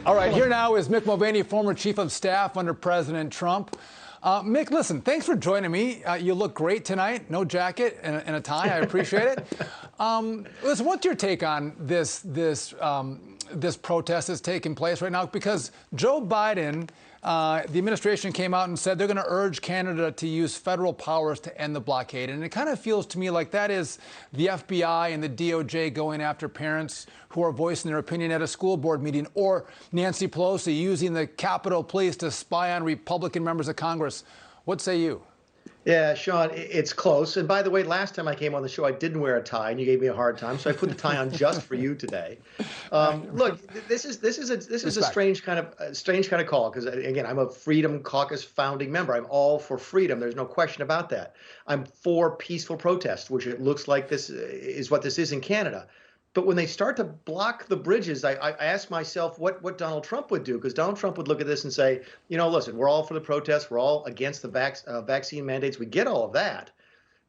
All right, here now is Mick Mulvaney, former chief of staff under President Trump. Mick, listen, thanks for joining me. You look great tonight. No jacket and a tie. I appreciate it. Listen, what's your take on this protest that's taking place right now? Because Joe Biden, the administration came out and said they're going to urge Canada to use federal powers to end the blockade. And it kind of feels to me like that is the FBI and the DOJ going after parents who are voicing their opinion at a school board meeting, or Nancy Pelosi using the Capitol Police to spy on Republican members of Congress. What say you? Yeah, Sean, it's close. And by the way, last time I came on the show, I didn't wear a tie, and you gave me a hard time, so I put the tie on just for you today. Look, this is a strange kind of call, because again, I'm a Freedom Caucus founding member. I'm all for freedom. There's no question about that. I'm for peaceful protest, which it looks like this is what this is in Canada. But when they start to block the bridges, I ask myself what Donald Trump would do, because Donald Trump would look at this and say, you know, listen, we're all for the protests. We're all against the vaccine mandates. We get all of that.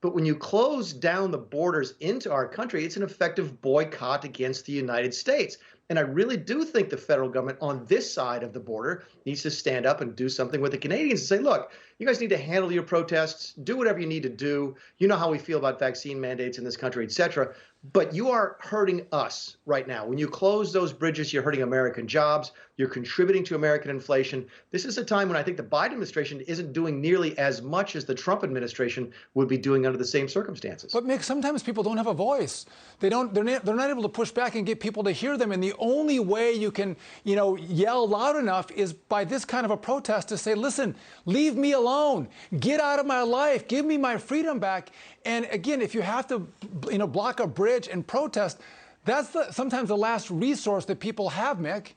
But when you close down the borders into our country, it's an effective boycott against the United States. And I really do think the federal government on this side of the border needs to stand up and do something with the Canadians and say, look, you guys need to handle your protests, do whatever you need to do. You know how we feel about vaccine mandates in this country, et cetera. But you are hurting us right now. When you close those bridges, you're hurting American jobs. You're contributing to American inflation. This is a time when I think the Biden administration isn't doing nearly as much as the Trump administration would be doing under the same circumstances. But Mick, sometimes people don't have a voice. They're not able to push back and get people to hear them. And the only way you can, yell loud enough is by this kind of a protest to say, listen, leave me alone. Get out of my life. Give me my freedom back. And again, if you have to, block a bridge and protest, that's sometimes the last resource that people have, Mick.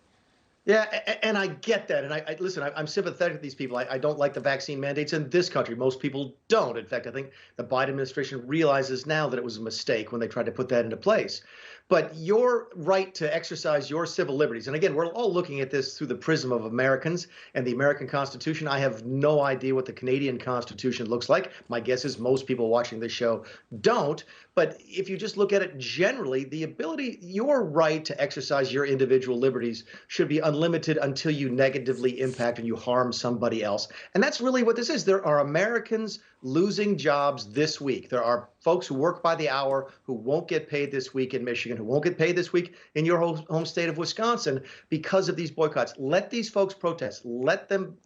Yeah, and I get that. And listen, I'm sympathetic to these people. I don't like the vaccine mandates in this country. Most people don't. In fact, I think the Biden administration realizes now that it was a mistake when they tried to put that into place. But your right to exercise your civil liberties, and again, we're all looking at this through the prism of Americans and the American Constitution. I have no idea what the Canadian Constitution looks like. My guess is most people watching this show don't. But if you just look at it generally, your right to exercise your individual liberties should be unlimited until you negatively impact and you harm somebody else. And that's really what this is. There are Americans losing jobs this week. There are folks who work by the hour who won't get paid this week in Michigan, who won't get paid this week in your home state of Wisconsin because of these boycotts. Let these folks protest. Let them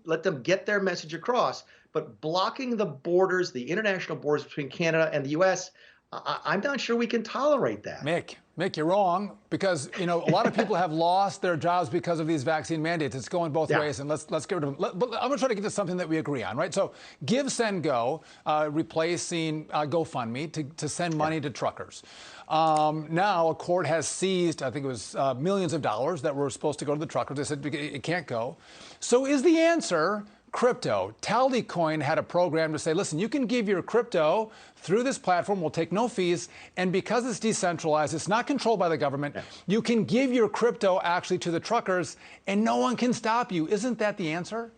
get their message across. But blocking the borders, the international borders between Canada and the U.S., I'm not sure we can tolerate that. Mick, you're wrong, because a lot of people have lost their jobs because of these vaccine mandates. It's going both ways, and let's get rid of them. But I'm going to try to get to something that we agree on, right? So, Give, Send, Go, replacing GoFundMe to send money to truckers. Now, a court has seized, I think it was millions of dollars that were supposed to go to the truckers. They said it can't go. So, is the answer crypto? Tallycoin had a program to say, listen, you can give your crypto through this platform. We'll take no fees. And because it's decentralized, it's not controlled by the government. You can give your crypto actually to the truckers and no one can stop you. Isn't that the answer?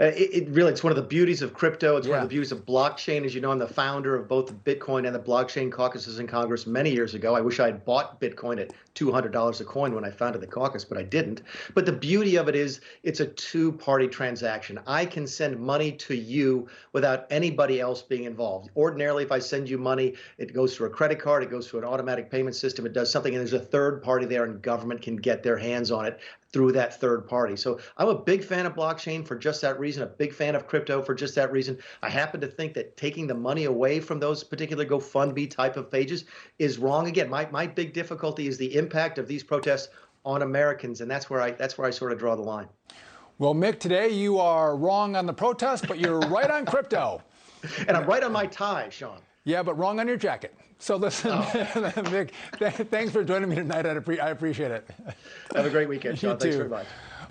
It's one of the beauties of crypto. It's one of the beauties of blockchain. As you know, I'm the founder of both the Bitcoin and the blockchain caucuses in Congress many years ago. I wish I had bought Bitcoin at $200 a coin when I founded the caucus, but I didn't. But the beauty of it is it's a two-party transaction. I can send money to you without anybody else being involved. Ordinarily, if I send you money, it goes through a credit card, it goes through an automatic payment system, it does something, and there's a third party there, and government can get their hands on it through that third party. So I'm a big fan of blockchain for just that reason, a big fan of crypto for just that reason. I happen to think that taking the money away from those particular GoFundMe type of pages is wrong. Again, my big difficulty is the impact of these protests on Americans, and that's where I sort of draw the line. Well, Mick, today you are wrong on the protest, but you're right on crypto. And I'm right on my tie, Sean. Yeah, but wrong on your jacket. So listen, Mick, thanks for joining me tonight. I appreciate it. Have a great weekend, Sean. Thanks too. very much.